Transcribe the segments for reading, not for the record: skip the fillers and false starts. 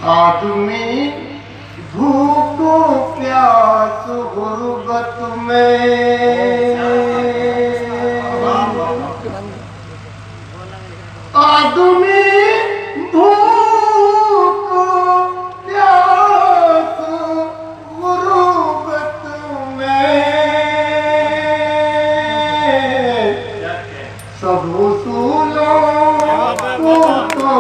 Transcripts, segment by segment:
आदमी भूख प्यास गुर्बत में, आदमी भूख प्यास गुर्बत में, सब उसूलों को तो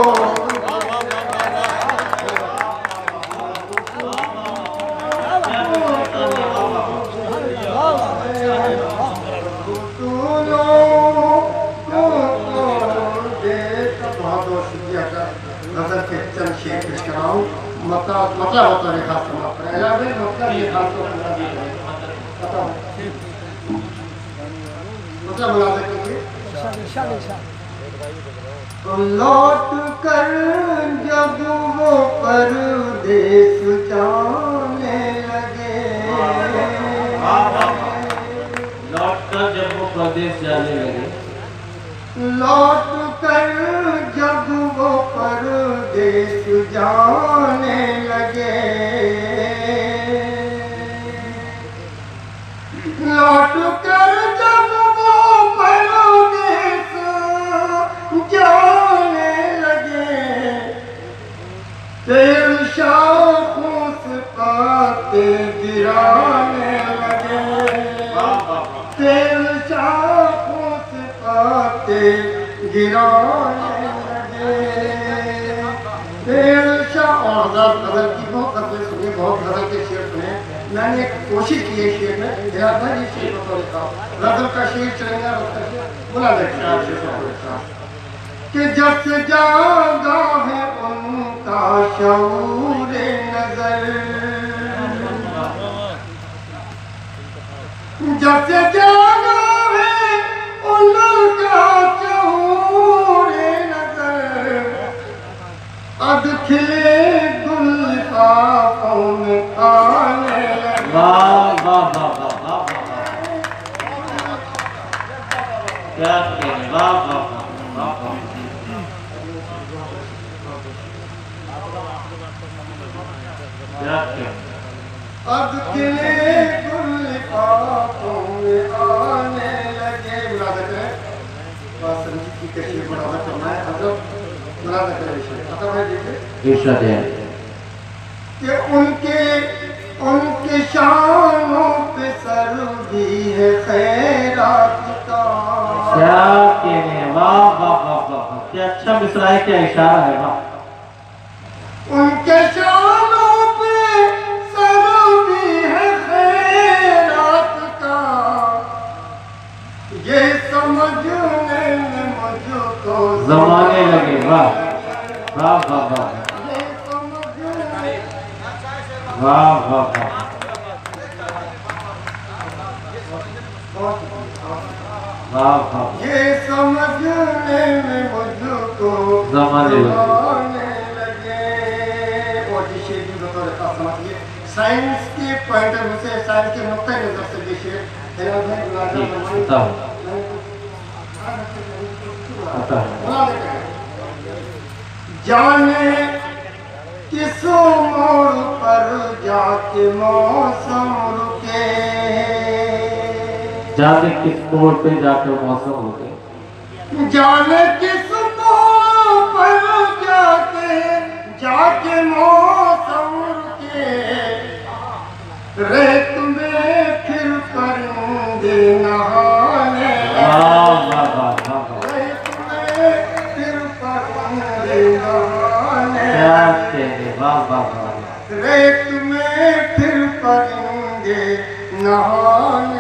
मतलब होता है खास मतलब ये खास मतलब बना सकते तो लौट कर जब वो परदेस जाने लगे, लौट कर जब वो परदेस जाने लगे, लौट कर जब वो परदेस जाने लगे, लौट कर जब वो परदेस जाने लगे, तेल शाखों से पाते गिराने लगे, तेल शाखों से पाते गिराने लगे, तेल शाह। और गजल की बहुत गजल सुने, बहुत गजल के शेर सुने। मैंने एक कोशिश की है शेर में, मेरा था ये शेर को लिखा गजल का शेर चलेगा बुला देखा कि जब से जागा है उनका शऊर नजर, जब से जागा है उनका शऊर नजर, अब खिले गुल खाकों में आने लगे। वाह वाह वाह वाह वाह, क्या कहने, वाह वाह वाह वाह। अब किले गुल खाकों में आने लगे। मुराद है बस संगीत की कैसी मुराद करना है, मतलब मुराद है विषय पता है देखिए इरशाद है कि उनके शानों पे सर्दी है खैरात का। क्या कहने, वाह वाह वाह वाह, क्या अच्छा मिसरा है, क्या इशारा है, वाह। उनके शानों पे सर्दी है खैरात का, ये समझने में मुझको जमाने लगे, वाह वाह वाह वाह वाह वाह वाह, वाह वाह, ये समझने में मुझको जमाने लगे। और ये शेर भी बतौर खास समझिए, साइंस के पॉइंट ऑफ व्यू से, साइंस के नुक्ते नजर से ये शेर जाने किस मोड़ पर जाके मौसम रुके, जाने किस मोड़ पे जाकर मौसम रुके, जाने किस मोड़ पर जाके मौसम रुके, रेत में फिर परिंदे नहाने लगे, रेत में फिर परिंदे नहाने लगे, रेत में फिर परिंदे नहाने